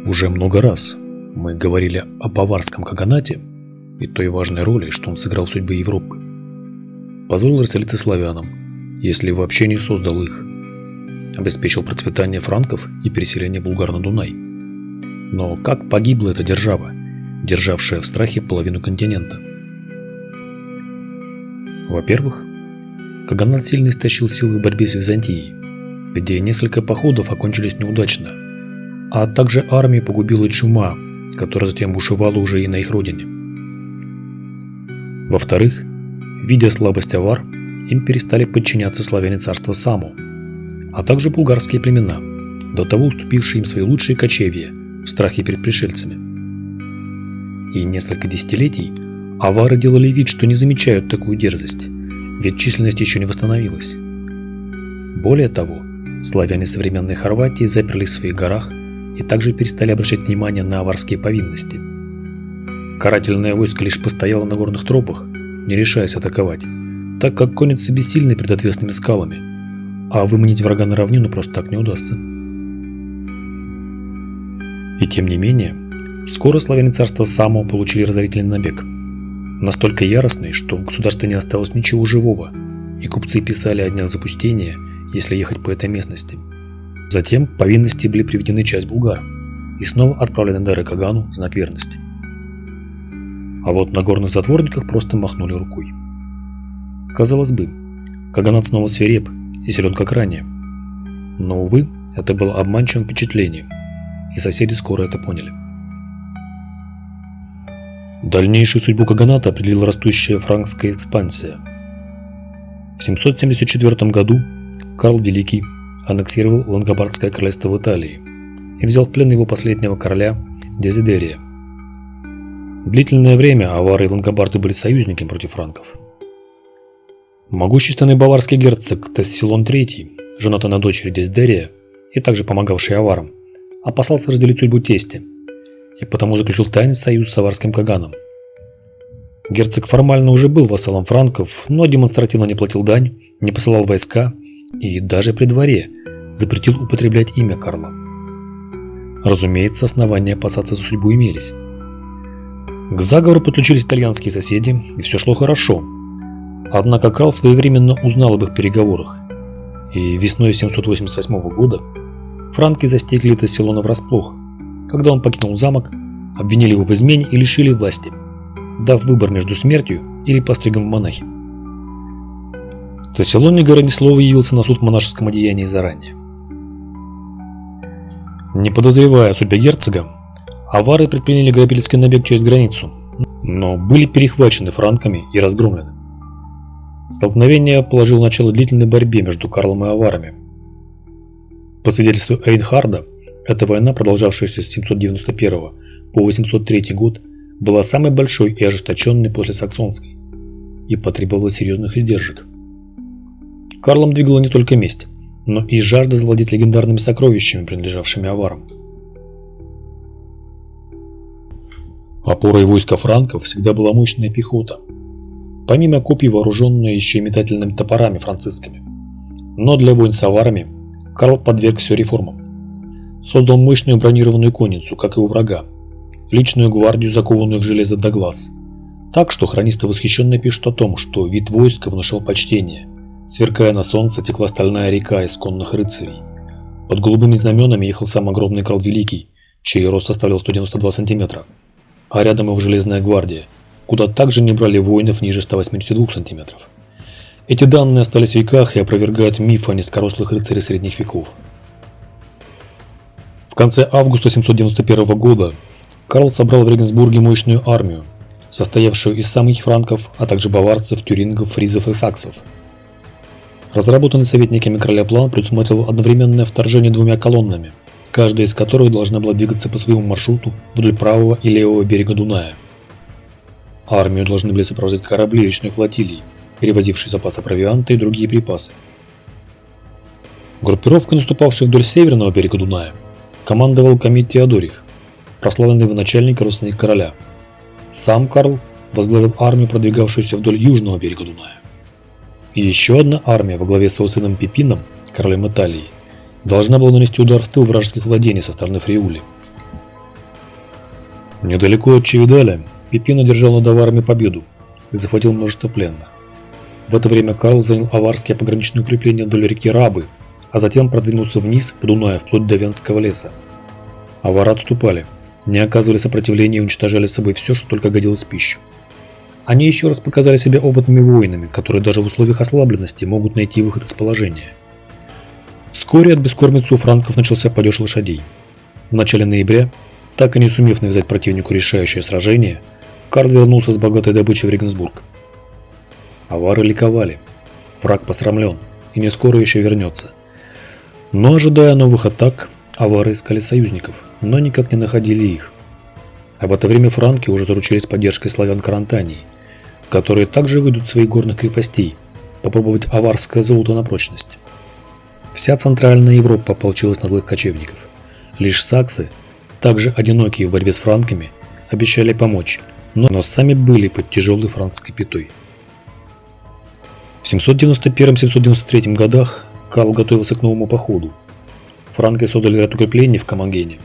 Уже много раз мы говорили о баварском каганате и той важной роли, что он сыграл в судьбе Европы. Позволил расселиться славянам, если вообще не создал их. Обеспечил процветание франков и переселение булгар на Дунай. Но как погибла эта держава, державшая в страхе половину континента? Во-первых, каганат сильно истощил силы в борьбе с Византией, где несколько походов окончились неудачно, а также армию погубила чума, которая затем бушевала уже и на их родине. Во-вторых, видя слабость авар, им перестали подчиняться славяне царства Саму, а также булгарские племена, до того уступившие им свои лучшие кочевья в страхе перед пришельцами. И несколько десятилетий авары делали вид, что не замечают такую дерзость, ведь численность еще не восстановилась. Более того, славяне современной Хорватии заперлись в своих горах и также перестали обращать внимание на аварские повинности. Карательное войско лишь постояло на горных тропах, не решаясь атаковать, так как конницы бессильны перед отвесными скалами, а выманить врага на равнину просто так не удастся. И тем не менее, скоро славяне царства Саму получили разорительный набег, настолько яростный, что в государстве не осталось ничего живого, и купцы писали о днях запустения, если ехать по этой местности. Затем повинности были приведены часть булгар и снова отправлены дары Кагану в знак верности. А вот на горных затворниках просто махнули рукой. Казалось бы, каганат снова свиреп и силен как ранее. Но, увы, это было обманчивым впечатлением, и соседи скоро это поняли. Дальнейшую судьбу каганата определила растущая франкская экспансия. В 774 году Карл Великий аннексировал Лангобардское королевство в Италии и взял в плен его последнего короля Дезидерия. Длительное время авары и лангобарды были союзниками против франков. Могущественный баварский герцог Тассилон III, женатый на дочери Дезидерия и также помогавший аварам, опасался разделить судьбу тестя и потому заключил тайный союз с аварским каганом. Герцог формально уже был вассалом франков, но демонстративно не платил дань, не посылал войска и даже при дворе запретил употреблять имя Карла. Разумеется, основания опасаться за судьбу имелись. К заговору подключились итальянские соседи, и все шло хорошо. Однако Карл своевременно узнал об их переговорах, и весной 788 года франки застигли Тассилона врасплох, когда он покинул замок, обвинили его в измене и лишили власти, дав выбор между смертью или постригом в монахи. Тассилон, не говоря ни слова, явился на суд в монашеском одеянии заранее. Не подозревая о судьбе герцога, авары предприняли грабительский набег через границу, но были перехвачены франками и разгромлены. Столкновение положило начало длительной борьбе между Карлом и аварами. По свидетельству Эйнхарда, эта война, продолжавшаяся с 791 по 803 год, была самой большой и ожесточенной после саксонской и потребовала серьезных издержек. Карлом двигала не только месть, но и жажда завладеть легендарными сокровищами, принадлежавшими аварам. Опорой войска франков всегда была мощная пехота, помимо копий вооруженная еще и метательными топорами францисками. Но для войн с аварами Карл подверг все реформам. Создал мощную бронированную конницу, как и у врага, личную гвардию, закованную в железо до глаз, так что хронисты восхищенно пишут о том, что вид войска внушал почтение. Сверкая на солнце, текла стальная река из конных рыцарей. Под голубыми знаменами ехал сам огромный Карл Великий, чей рост составлял 192 сантиметра, а рядом его железная гвардия, куда также не брали воинов ниже 182 сантиметров. Эти данные остались в веках и опровергают миф о низкорослых рыцарях средних веков. В конце августа 791 года Карл собрал в Регенсбурге мощную армию, состоявшую из самих франков, а также баварцев, тюрингов, фризов и саксов. Разработанный советниками короля план предусматривал одновременное вторжение двумя колоннами, каждая из которых должна была двигаться по своему маршруту вдоль правого и левого берега Дуная. Армию должны были сопровождать корабли речной флотилии, перевозившие запасы провианта и другие припасы. Группировкой, наступавшей вдоль северного берега Дуная, командовал Камит Теодорих, прославленный военачальник и родственник короля. Сам Карл возглавил армию, продвигавшуюся вдоль южного берега Дуная. И еще одна армия во главе с его сыном Пипином, королем Италии, должна была нанести удар в тыл вражеских владений со стороны Фриули. Недалеко от Чивидаля Пипин одержал над аварами победу и захватил множество пленных. В это время Карл занял аварские пограничные укрепления вдоль реки Рабы, а затем продвинулся вниз по Дунаю вплоть до Венского леса. Авары отступали, не оказывали сопротивления и уничтожали с собой все, что только годилось в пищу. Они еще раз показали себя опытными воинами, которые даже в условиях ослабленности могут найти выход из положения. Вскоре от бескормицы у франков начался падеж лошадей. В начале ноября, так и не сумев навязать противнику решающее сражение, Карл вернулся с богатой добычей в Регенсбург. Авары ликовали. Враг посрамлен и не скоро еще вернется. Но, ожидая новых атак, авары искали союзников, но никак не находили их. А в это время франки уже заручились поддержкой славян Карантании, которые также выйдут из своих горных крепостей, попробовать аварское золото на прочность. Вся Центральная Европа ополчилась на злых кочевников. Лишь саксы, также одинокие в борьбе с франками, обещали помочь, но сами были под тяжелой франкской пятой. В 791-793 годах Карл готовился к новому походу. Франки создали ряд укреплений в Камагене,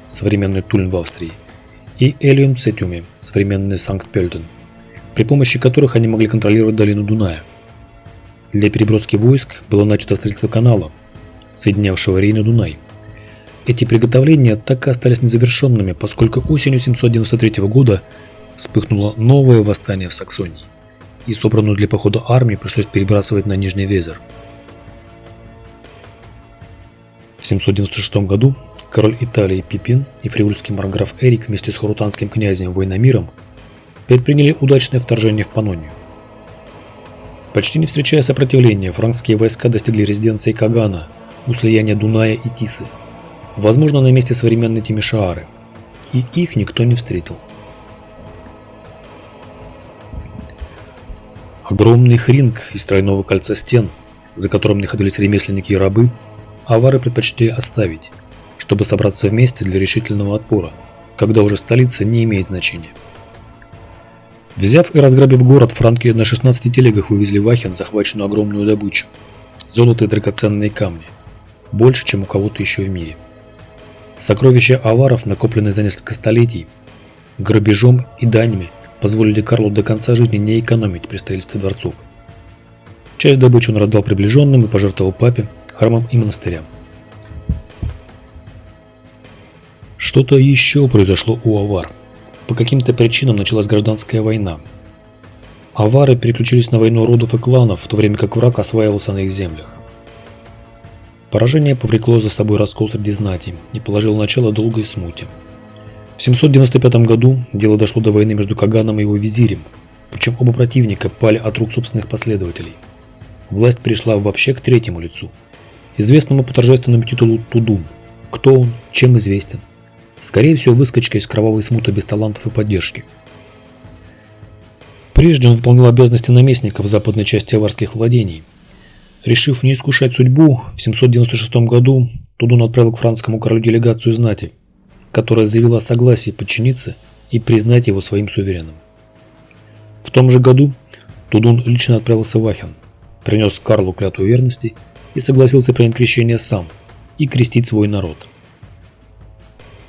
современный Тульн в Австрии, и Элиум-Цетюме, современный Санкт-Пельтен, при помощи которых они могли контролировать долину Дуная. Для переброски войск было начато строительство канала, соединявшего Рейн и Дунай. Эти приготовления так и остались незавершенными, поскольку осенью 793 года вспыхнуло новое восстание в Саксонии, и собранную для похода армию пришлось перебрасывать на Нижний Везер. В 796 году король Италии Пипин и фривольский марграф Эрик вместе с хорутанским князем Воиномиром предприняли удачное вторжение в Паннонию. Почти не встречая сопротивления, франкские войска достигли резиденции Кагана у слияния Дуная и Тисы, возможно, на месте современной Тимишоары, и их никто не встретил. Огромный хринг из тройного кольца стен, за которым находились ремесленники и рабы, авары предпочли оставить, чтобы собраться вместе для решительного отпора, когда уже столица не имеет значения. Взяв и разграбив город, франки на 16 телегах вывезли в Ахен захваченную огромную добычу – золото и драгоценные камни, больше, чем у кого-то еще в мире. Сокровища аваров, накопленные за несколько столетий, грабежом и данями, позволили Карлу до конца жизни не экономить при строительстве дворцов. Часть добычи он раздал приближенным и пожертвовал папе, храмам и монастырям. Что-то еще произошло у авар. По каким-то причинам началась гражданская война. Авары переключились на войну родов и кланов, в то время как враг осваивался на их землях. Поражение повлекло за собой раскол среди знати и положило начало долгой смуте. В 795 году дело дошло до войны между Каганом и его визирем, причем оба противника пали от рук собственных последователей. Власть перешла вообще к третьему лицу, известному по торжественному титулу Тудун. Кто он, чем известен? Скорее всего, выскочка из кровавой смуты без талантов и поддержки. Прежде он выполнял обязанности наместника в западной части аварских владений. Решив не искушать судьбу, в 796 году Тудун отправил к франкскому королю делегацию знати, которая заявила согласие подчиниться и признать его своим сувереном. В том же году Тудун лично отправился в Ахен, принес Карлу клятву верности и согласился принять крещение сам и крестить свой народ.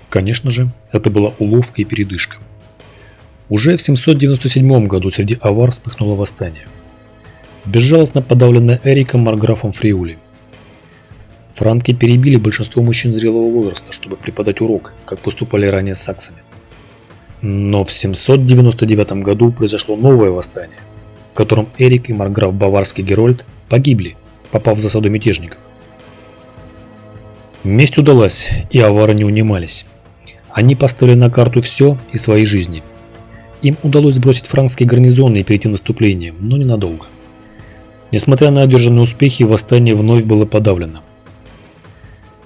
Конечно же, это была уловка и передышка. Уже в 797 году среди авар вспыхнуло восстание, безжалостно подавленное Эриком марграфом Фриули. Франки перебили большинство мужчин зрелого возраста, чтобы преподать урок, как поступали ранее с саксами. Но в 799 году произошло новое восстание, в котором Эрик и марграф Баварский Герольд погибли, попав в засаду мятежников. Месть удалась, и авары не унимались. Они поставили на карту все и свои жизни. Им удалось сбросить франкские гарнизоны и перейти в наступление, но ненадолго. Несмотря на одержанные успехи, восстание вновь было подавлено.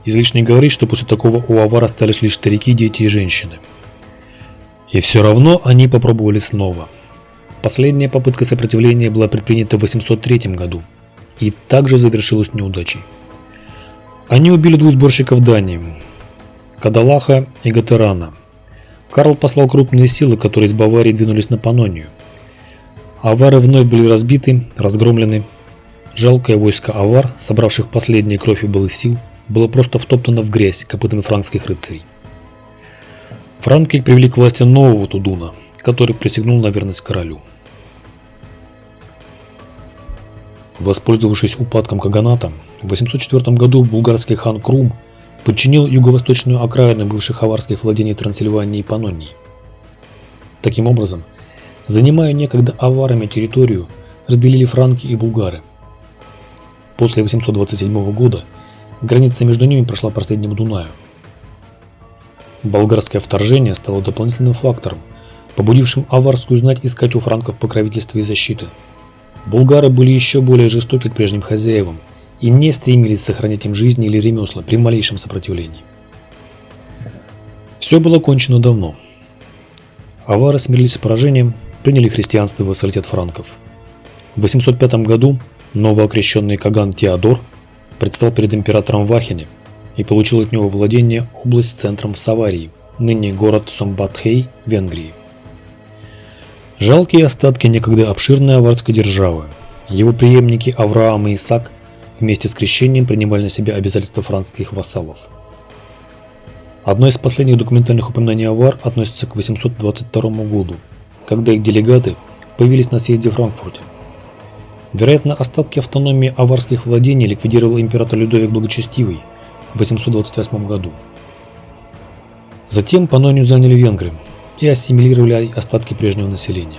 Излишне говорить, что после такого у авар остались лишь старики, дети и женщины. И все равно они попробовали снова. Последняя попытка сопротивления была предпринята в 803 году и также завершилась неудачей. Они убили двух сборщиков дани – Кадалаха и Гатерана. Карл послал крупные силы, которые из Баварии двинулись на Паннонию. Авары вновь были разбиты, разгромлены. Жалкое войско авар, собравших последние кровь и былых сил, было просто втоптано в грязь копытами франкских рыцарей. Франки привели к власти нового Тудуна, который присягнул на верность королю. Воспользовавшись упадком каганата, в 804 году булгарский хан Крум подчинил юго-восточную окраину бывших аварских владений Трансильвании и Паннонии. Таким образом, занимая некогда аварами территорию, разделили франки и булгары. После 827 года граница между ними прошла по среднему Дунаю. Болгарское вторжение стало дополнительным фактором, побудившим аварскую знать искать у франков покровительства и защиты. Булгары были еще более жестоки к прежним хозяевам и не стремились сохранять им жизни или ремесла при малейшем сопротивлении. Все было кончено давно. Авары смирились с поражением, приняли христианство и вассалитет франков. В 805 году новоокрещенный Каган Теодор предстал перед императором в Ахене и получил от него владение область с центром в Саварии, ныне город Сомбатхей, Венгрии. Жалкие остатки некогда обширной аварской державы, его преемники Авраам и Исаак вместе с крещением принимали на себя обязательства франкских вассалов. Одно из последних документальных упоминаний авар относится к 822 году, когда их делегаты появились на съезде в Франкфурте. Вероятно, остатки автономии аварских владений ликвидировал император Людовик Благочестивый в 828 году. Затем Паннонию заняли венгры и ассимилировали остатки прежнего населения.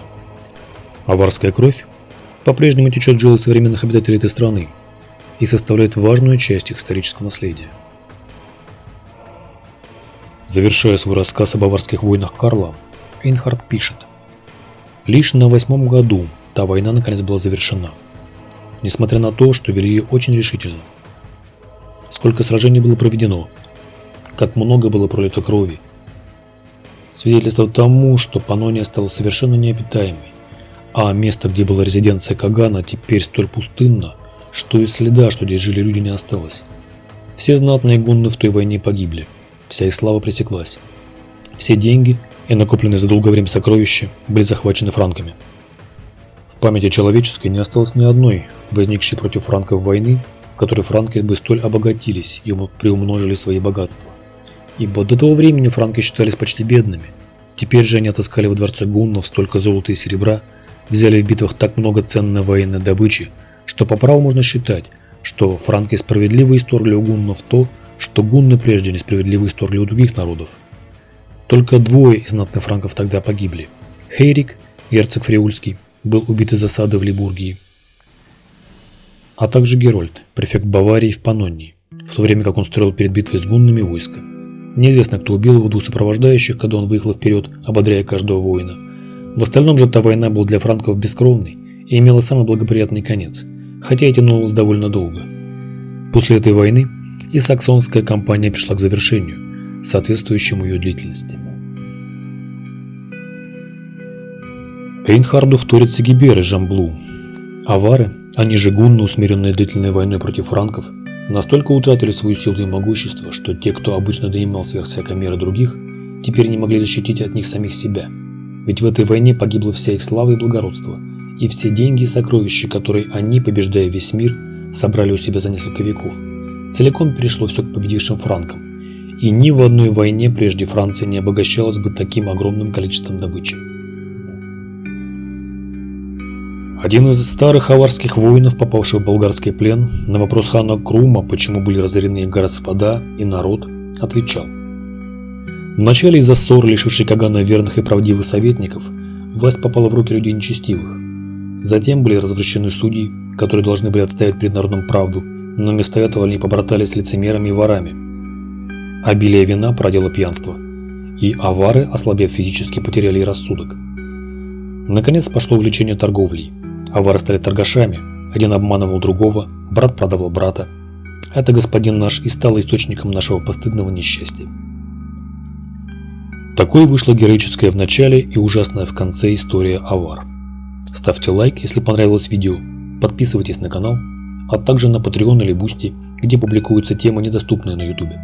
Аварская кровь по-прежнему течет в жилы современных обитателей этой страны и составляет важную часть их исторического наследия. Завершая свой рассказ об аварских войнах Карла, Эйнхард пишет: «Лишь на 8-м году та война наконец была завершена, несмотря на то, что вели ее очень решительно. Сколько сражений было проведено, как много было пролито крови. Свидетельство тому, что Паннония стала совершенно необитаемой, а место, где была резиденция Кагана, теперь столь пустынно, что и следа, что здесь жили люди, не осталось. Все знатные гунны в той войне погибли, вся их слава пресеклась. Все деньги и накопленные за долгое время сокровища были захвачены франками. В памяти человеческой не осталось ни одной возникшей против франков войны, в которой франки бы столь обогатились и приумножили свои богатства. Ибо до того времени франки считались почти бедными. Теперь же они отыскали во дворце гуннов столько золота и серебра, взяли в битвах так много ценной военной добычи, что по праву можно считать, что франки справедливо исторгли у гуннов то, что гунны прежде несправедливо исторгли у других народов. Только двое из знатных франков тогда погибли. Хейрик, герцог Фриульский, был убит из засады в Либургии, а также Герольд, префект Баварии в Паннонии, в то время как он строил перед битвой с гуннами войско. Неизвестно, кто убил его двух сопровождающих, когда он выехал вперед, ободряя каждого воина. В остальном же та война была для франков бескровной и имела самый благоприятный конец, хотя и тянулась довольно долго. После этой войны и саксонская кампания пришла к завершению, соответствующему ее длительности. Эйнхарду вторит Сигибер из Жамблу. Авары, они же гунны, усмиренные длительной войной против франков, настолько утратили свою силу и могущество, что те, кто обычно донимал сверх всякой меры других, теперь не могли защитить от них самих себя. Ведь в этой войне погибла вся их слава и благородство, и все деньги и сокровища, которые они, побеждая весь мир, собрали у себя за несколько веков. Целиком перешло все к победившим франкам, и ни в одной войне прежде Франция не обогащалась бы таким огромным количеством добычи. Один из старых аварских воинов, попавших в болгарский плен, на вопрос хана Крума, почему были разорены их господа и народ, отвечал: «Вначале из-за ссор, лишившей Кагана верных и правдивых советников, власть попала в руки людей нечестивых. Затем были развращены судьи, которые должны были отстоять перед народом правду, но вместо этого они побратались с лицемерами и ворами. Обилие вина породило пьянство, и авары, ослабев физически, потеряли и рассудок. Наконец пошло увлечение торговлей. Авары стали торгашами, один обманывал другого, брат продавал брата. Это господин наш и стал источником нашего постыдного несчастья». Такой вышла героическая в начале и ужасная в конце история авар. Ставьте лайк, если понравилось видео, подписывайтесь на канал, а также на Patreon или Boosty, где публикуются темы, недоступные на YouTube.